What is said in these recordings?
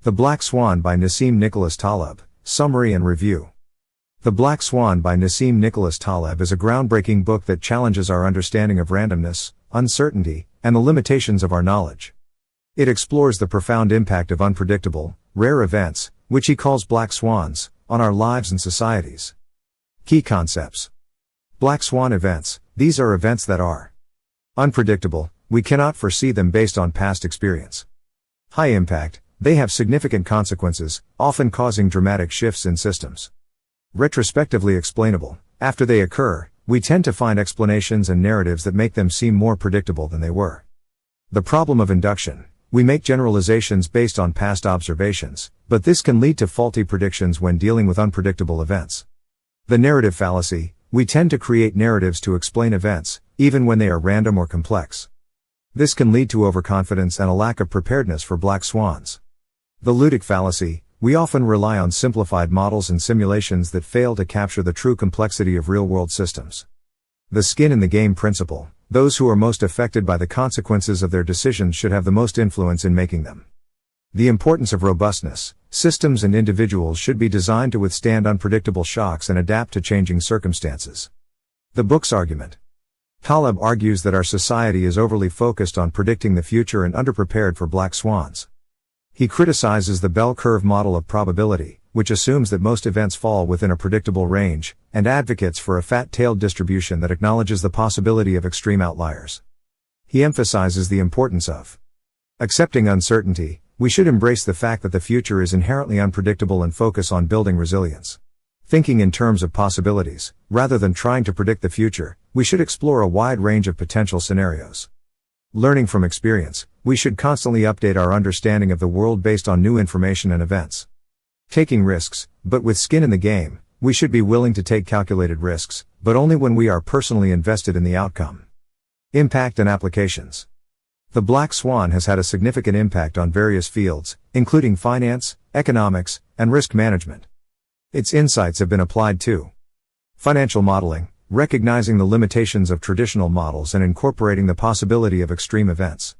The Black Swan by Nassim Taleb, Summary and Review. The Black Swan by Nassim Taleb is a groundbreaking book that challenges our understanding of randomness, uncertainty, and the limitations of our knowledge. It explores the profound impact of unpredictable, rare events, which he calls black swans, on our lives and societies. Key concepts. Black swan events: these are events that are unpredictable, we cannot foresee them based on past experience. High impact: they have significant consequences, often causing dramatic shifts in systems. Retrospectively explainable: after they occur, we tend to find explanations and narratives that make them seem more predictable than they were. The problem of induction: we make generalizations based on past observations, but this can lead to faulty predictions when dealing with unpredictable events. The narrative fallacy: we tend to create narratives to explain events, even when they are random or complex. This can lead to overconfidence and a lack of preparedness for black swans. The ludic fallacy: we often rely on simplified models and simulations that fail to capture the true complexity of real-world systems. The skin in the game principle: those who are most affected by the consequences of their decisions should have the most influence in making them. The importance of robustness: systems and individuals should be designed to withstand unpredictable shocks and adapt to changing circumstances. The book's argument. Taleb argues that our society is overly focused on predicting the future and underprepared for black swans. He criticizes the bell curve model of probability, which assumes that most events fall within a predictable range, and advocates for a fat-tailed distribution that acknowledges the possibility of extreme outliers. He emphasizes the importance of accepting uncertainty: we should embrace the fact that the future is inherently unpredictable and focus on building resilience. Thinking in terms of possibilities, rather than trying to predict the future, we should explore a wide range of potential scenarios. Learning from experience: we should constantly update our understanding of the world based on new information and events. Taking risks: but with skin in the game, we should be willing to take calculated risks, but only when we are personally invested in the outcome. Impact and applications. The Black Swan has had a significant impact on various fields, including finance, economics, and risk management. Its insights have been applied to financial modeling, recognizing the limitations of traditional models and incorporating the possibility of extreme events.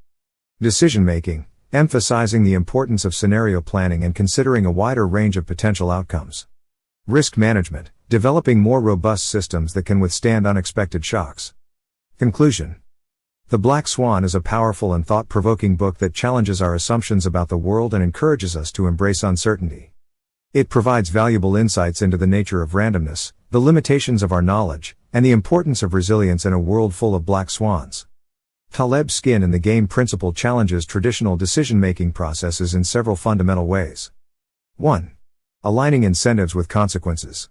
Decision-making, emphasizing the importance of scenario planning and considering a wider range of potential outcomes. Risk management, developing more robust systems that can withstand unexpected shocks. Conclusion. The Black Swan is a powerful and thought-provoking book that challenges our assumptions about the world and encourages us to embrace uncertainty. It provides valuable insights into the nature of randomness, the limitations of our knowledge, and the importance of resilience in a world full of black swans. Taleb's skin in the game principle challenges traditional decision-making processes in several fundamental ways. 1. Aligning incentives with consequences.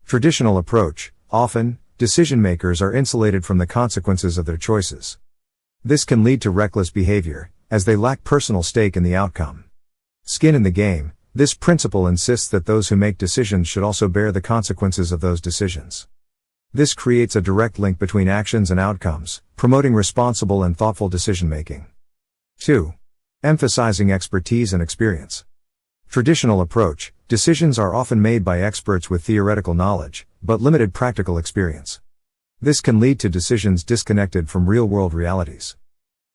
Traditional approach: often, decision-makers are insulated from the consequences of their choices. This can lead to reckless behavior, as they lack personal stake in the outcome. Skin in the game: this principle insists that those who make decisions should also bear the consequences of those decisions. This creates a direct link between actions and outcomes, promoting responsible and thoughtful decision-making. 2. Emphasizing expertise and experience. Traditional approach: decisions are often made by experts with theoretical knowledge, but limited practical experience. This can lead to decisions disconnected from real-world realities.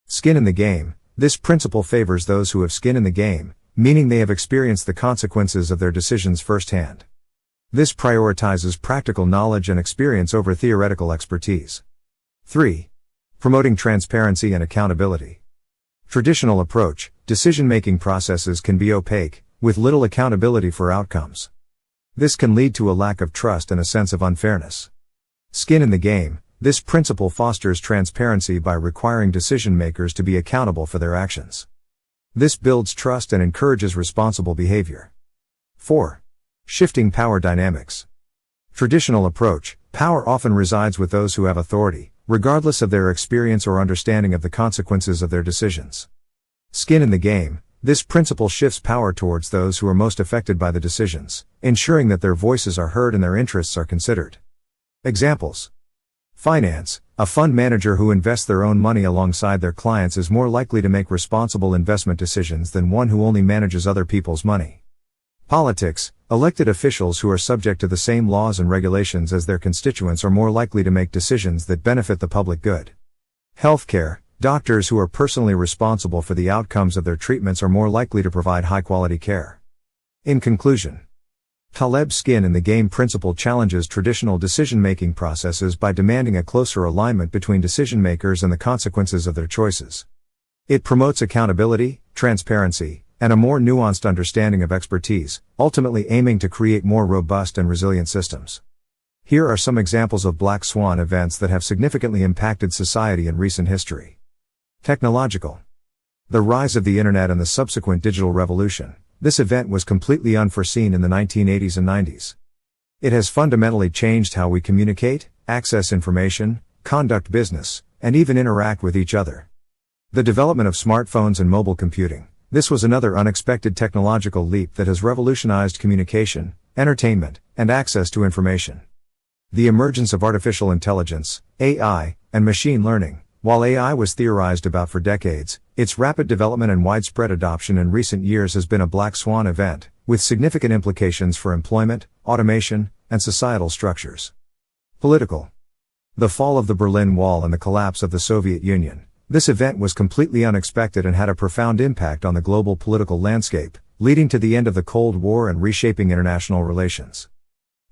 Skin in the game: this principle favors those who have skin in the game, meaning they have experienced the consequences of their decisions firsthand. This prioritizes practical knowledge and experience over theoretical expertise. 3. Promoting transparency and accountability. Traditional approach: decision-making processes can be opaque, with little accountability for outcomes. This can lead to a lack of trust and a sense of unfairness. Skin in the game: this principle fosters transparency by requiring decision-makers to be accountable for their actions. This builds trust and encourages responsible behavior. 4. Shifting power dynamics. Traditional approach: power often resides with those who have authority, regardless of their experience or understanding of the consequences of their decisions. Skin in the game: this principle shifts power towards those who are most affected by the decisions, ensuring that their voices are heard and their interests are considered. Examples. Finance: a fund manager who invests their own money alongside their clients is more likely to make responsible investment decisions than one who only manages other people's money. Politics: elected officials who are subject to the same laws and regulations as their constituents are more likely to make decisions that benefit the public good. Healthcare: Doctors who are personally responsible for the outcomes of their treatments are more likely to provide high-quality care. In conclusion, Taleb's skin in the game principle challenges traditional decision-making processes by demanding a closer alignment between decision-makers and the consequences of their choices. It promotes accountability, transparency, and a more nuanced understanding of expertise, ultimately aiming to create more robust and resilient systems. Here are some examples of black swan events that have significantly impacted society in recent history. Technological. The rise of the Internet and the subsequent digital revolution. This event was completely unforeseen in the 1980s and 90s. It has fundamentally changed how we communicate, access information, conduct business, and even interact with each other. The development of smartphones and mobile computing. This was another unexpected technological leap that has revolutionized communication, entertainment, and access to information. The emergence of artificial intelligence, AI, and machine learning. While AI was theorized about for decades, its rapid development and widespread adoption in recent years has been a black swan event, with significant implications for employment, automation, and societal structures. Political. The fall of the Berlin Wall and the collapse of the Soviet Union. This event was completely unexpected and had a profound impact on the global political landscape, leading to the end of the Cold War and reshaping international relations.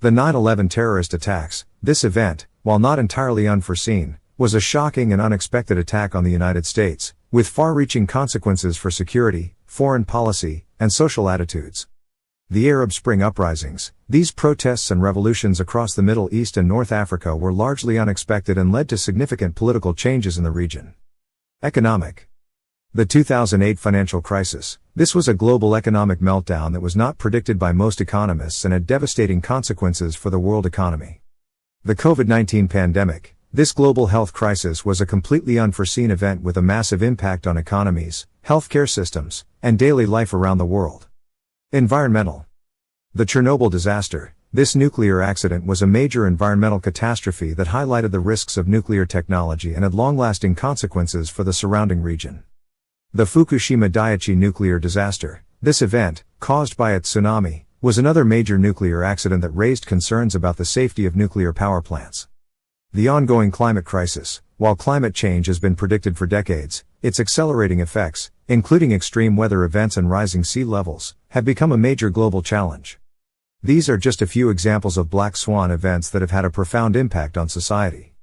The 9/11 terrorist attacks. This event, while not entirely unforeseen, was a shocking and unexpected attack on the United States, with far-reaching consequences for security, foreign policy, and social attitudes. The Arab Spring uprisings. These protests and revolutions across the Middle East and North Africa were largely unexpected and led to significant political changes in the region. Economic. The 2008 financial crisis. This was a global economic meltdown that was not predicted by most economists and had devastating consequences for the world economy. The COVID-19 pandemic. This global health crisis was a completely unforeseen event with a massive impact on economies, healthcare systems, and daily life around the world. Environmental. The Chernobyl disaster. This nuclear accident was a major environmental catastrophe that highlighted the risks of nuclear technology and had long-lasting consequences for the surrounding region. The Fukushima Daiichi nuclear disaster. This event, caused by a tsunami, was another major nuclear accident that raised concerns about the safety of nuclear power plants. The ongoing climate crisis. While climate change has been predicted for decades, its accelerating effects, including extreme weather events and rising sea levels, have become a major global challenge. These are just a few examples of black swan events that have had a profound impact on society.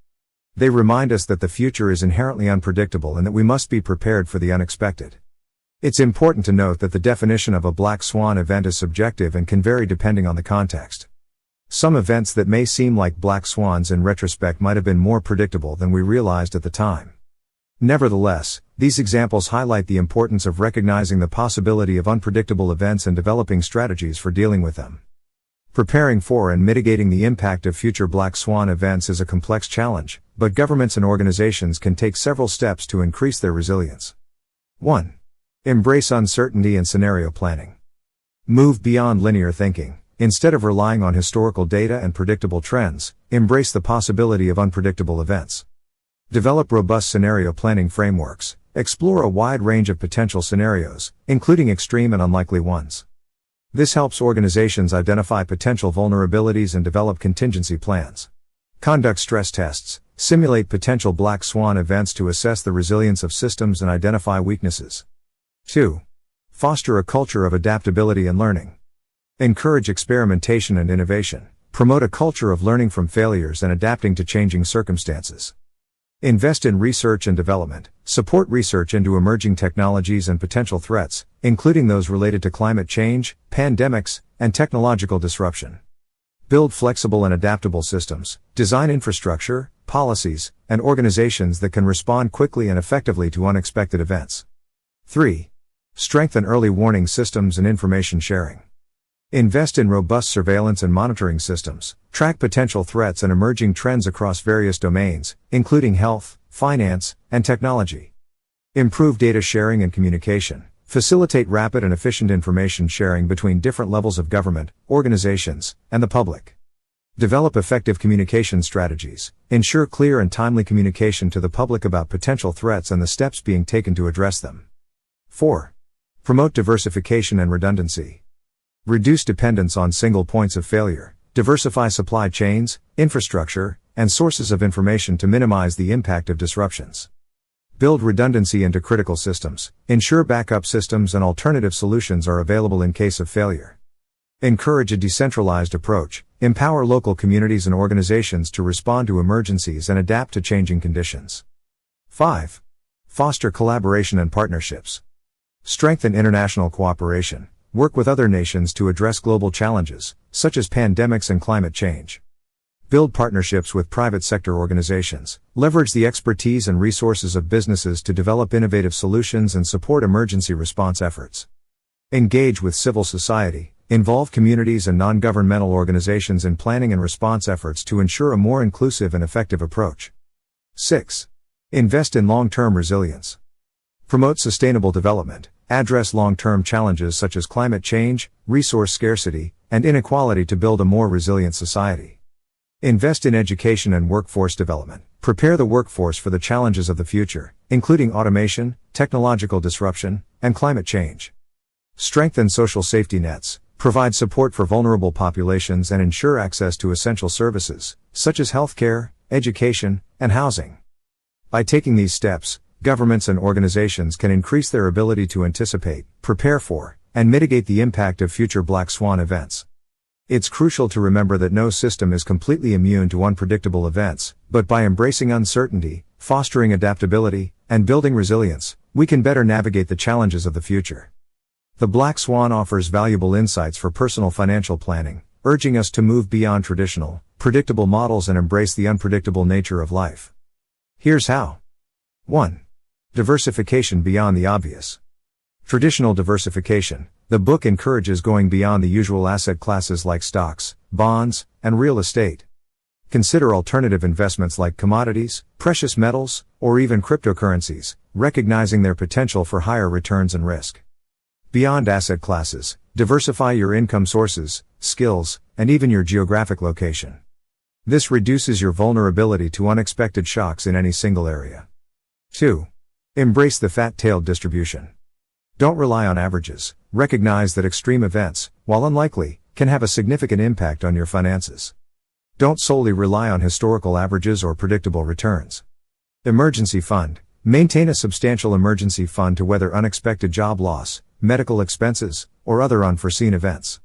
They remind us that the future is inherently unpredictable and that we must be prepared for the unexpected. It's important to note that the definition of a black swan event is subjective and can vary depending on the context. Some events that may seem like black swans in retrospect might have been more predictable than we realized at the time. Nevertheless, these examples highlight the importance of recognizing the possibility of unpredictable events and developing strategies for dealing with them. Preparing for and mitigating the impact of future black swan events is a complex challenge, but governments and organizations can take several steps to increase their resilience. 1. Embrace uncertainty and scenario planning. Move beyond linear thinking. Instead of relying on historical data and predictable trends, embrace the possibility of unpredictable events. Develop robust scenario planning frameworks. Explore a wide range of potential scenarios, including extreme and unlikely ones. This helps organizations identify potential vulnerabilities and develop contingency plans. Conduct stress tests. Simulate potential black swan events to assess the resilience of systems and identify weaknesses. 2. Foster a culture of adaptability and learning. Encourage experimentation and innovation. Promote a culture of learning from failures and adapting to changing circumstances. Invest in research and development. Support research into emerging technologies and potential threats, including those related to climate change, pandemics, and technological disruption. Build flexible and adaptable systems. Design infrastructure, policies, and organizations that can respond quickly and effectively to unexpected events. 3. Strengthen early warning systems and information sharing. Invest in robust surveillance and monitoring systems. Track potential threats and emerging trends across various domains, including health, finance, and technology. Improve data sharing and communication. Facilitate rapid and efficient information sharing between different levels of government, organizations, and the public. Develop effective communication strategies. Ensure clear and timely communication to the public about potential threats and the steps being taken to address them. 4. Promote diversification and redundancy. Reduce dependence on single points of failure. Diversify supply chains, infrastructure, and sources of information to minimize the impact of disruptions. Build redundancy into critical systems. Ensure backup systems and alternative solutions are available in case of failure. Encourage a decentralized approach. Empower local communities and organizations to respond to emergencies and adapt to changing conditions. 5. Foster collaboration and partnerships. Strengthen international cooperation. Work with other nations to address global challenges, such as pandemics and climate change. Build partnerships with private sector organizations. Leverage the expertise and resources of businesses to develop innovative solutions and support emergency response efforts. Engage with civil society. Involve communities and non-governmental organizations in planning and response efforts to ensure a more inclusive and effective approach. 6. Invest in long-term resilience. Promote sustainable development. Address long-term challenges such as climate change, resource scarcity, and inequality to build a more resilient society. Invest in education and workforce development. Prepare the workforce for the challenges of the future, including automation, technological disruption, and climate change. Strengthen social safety nets. Provide support for vulnerable populations and ensure access to essential services, such as healthcare, education, and housing. By taking these steps, governments and organizations can increase their ability to anticipate, prepare for, and mitigate the impact of future black swan events. It's crucial to remember that no system is completely immune to unpredictable events, but by embracing uncertainty, fostering adaptability, and building resilience, we can better navigate the challenges of the future. The Black Swan offers valuable insights for personal financial planning, urging us to move beyond traditional, predictable models and embrace the unpredictable nature of life. Here's how. 1. Diversification beyond the obvious. Traditional diversification. The book encourages going beyond the usual asset classes like stocks, bonds, and real estate. Consider alternative investments like commodities, precious metals, or even cryptocurrencies, recognizing their potential for higher returns and risk. Beyond asset classes, diversify your income sources, skills, and even your geographic location. This reduces your vulnerability to unexpected shocks in any single area. 2. Embrace the fat-tailed distribution. Don't rely on averages. Recognize that extreme events, while unlikely, can have a significant impact on your finances. Don't solely rely on historical averages or predictable returns. Emergency fund. Maintain a substantial emergency fund to weather unexpected job loss, medical expenses, or other unforeseen events.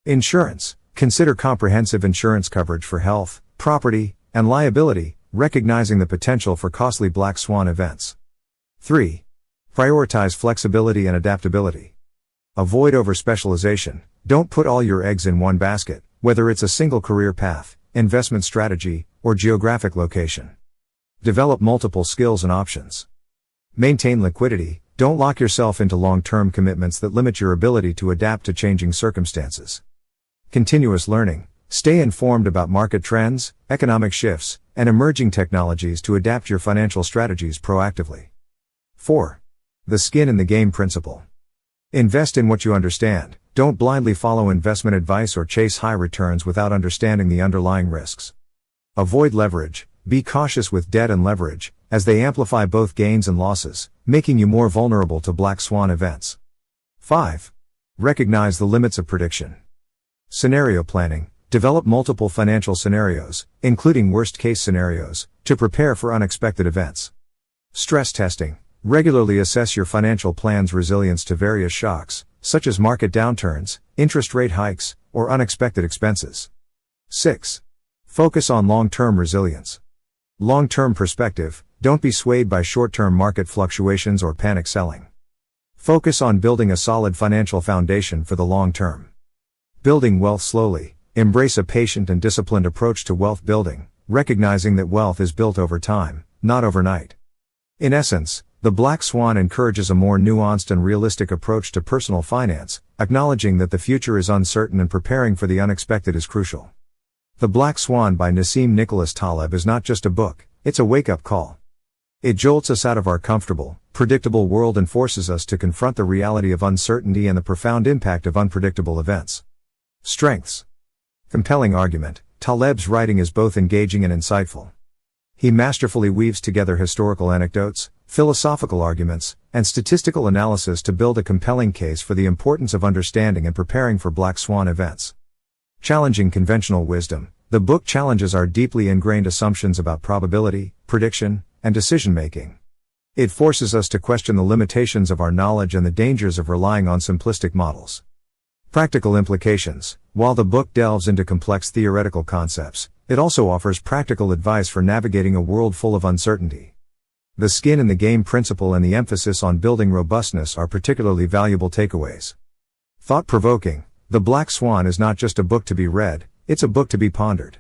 Insurance. Consider comprehensive insurance coverage for health, property, and liability, recognizing the potential for costly black swan events. 3. Prioritize flexibility and adaptability. Avoid overspecialization. Don't put all your eggs in one basket, whether it's a single career path, investment strategy, or geographic location. Develop multiple skills and options. Maintain liquidity. Don't lock yourself into long-term commitments that limit your ability to adapt to changing circumstances. Continuous learning. Stay informed about market trends, economic shifts, and emerging technologies to adapt your financial strategies proactively. 4. The skin in the game principle. Invest in what you understand. Don't blindly follow investment advice or chase high returns without understanding the underlying risks. Avoid leverage. Be cautious with debt and leverage, as they amplify both gains and losses, making you more vulnerable to black swan events. 5. Recognize the limits of prediction. Scenario planning. Develop multiple financial scenarios, including worst-case scenarios, to prepare for unexpected events. Stress testing. Regularly assess your financial plan's resilience to various shocks, such as market downturns, interest rate hikes, or unexpected expenses. 6. Focus on long-term resilience. Long-term perspective. Don't be swayed by short-term market fluctuations or panic selling. Focus on building a solid financial foundation for the long term. Building wealth slowly. Embrace a patient and disciplined approach to wealth building, recognizing that wealth is built over time, not overnight. In essence, the Black Swan encourages a more nuanced and realistic approach to personal finance, acknowledging that the future is uncertain and preparing for the unexpected is crucial. The Black Swan by Nassim Taleb is not just a book, it's a wake-up call. It jolts us out of our comfortable, predictable world and forces us to confront the reality of uncertainty and the profound impact of unpredictable events. Strengths. Compelling argument. Taleb's writing is both engaging and insightful. He masterfully weaves together historical anecdotes, philosophical arguments, and statistical analysis to build a compelling case for the importance of understanding and preparing for black swan events. Challenging conventional wisdom. The book challenges our deeply ingrained assumptions about probability, prediction, and decision-making. It forces us to question the limitations of our knowledge and the dangers of relying on simplistic models. Practical implications. While the book delves into complex theoretical concepts, it also offers practical advice for navigating a world full of uncertainty. The skin in the game principle and the emphasis on building robustness are particularly valuable takeaways. Thought-provoking. The Black Swan is not just a book to be read, it's a book to be pondered.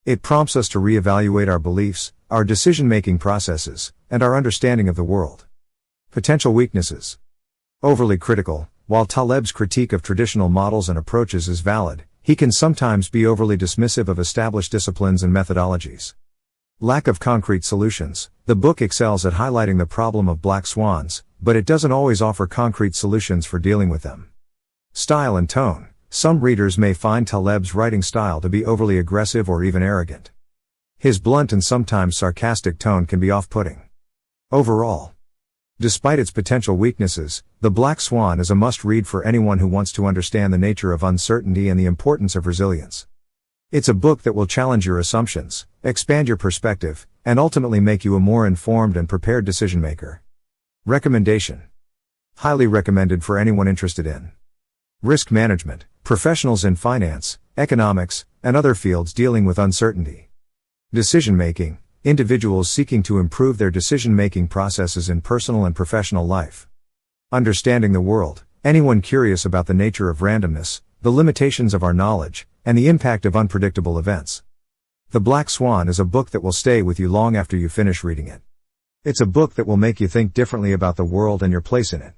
It prompts us to reevaluate our beliefs, our decision-making processes, and our understanding of the world. Potential weaknesses. Overly critical. While Taleb's critique of traditional models and approaches is valid, he can sometimes be overly dismissive of established disciplines and methodologies. Lack of concrete solutions. The book excels at highlighting the problem of black swans, but it doesn't always offer concrete solutions for dealing with them. Style and tone. Some readers may find Taleb's writing style to be overly aggressive or even arrogant. His blunt and sometimes sarcastic tone can be off-putting. Overall, despite its potential weaknesses, The Black Swan is a must-read for anyone who wants to understand the nature of uncertainty and the importance of resilience. It's a book that will challenge your assumptions, expand your perspective, and ultimately make you a more informed and prepared decision-maker. Recommendation. Highly recommended for anyone interested in risk management, professionals in finance, economics, and other fields dealing with uncertainty. Decision-making, individuals seeking to improve their decision-making processes in personal and professional life. Understanding the world, anyone curious about the nature of randomness, the limitations of our knowledge, and the impact of unpredictable events. The Black Swan is a book that will stay with you long after you finish reading it. It's a book that will make you think differently about the world and your place in it.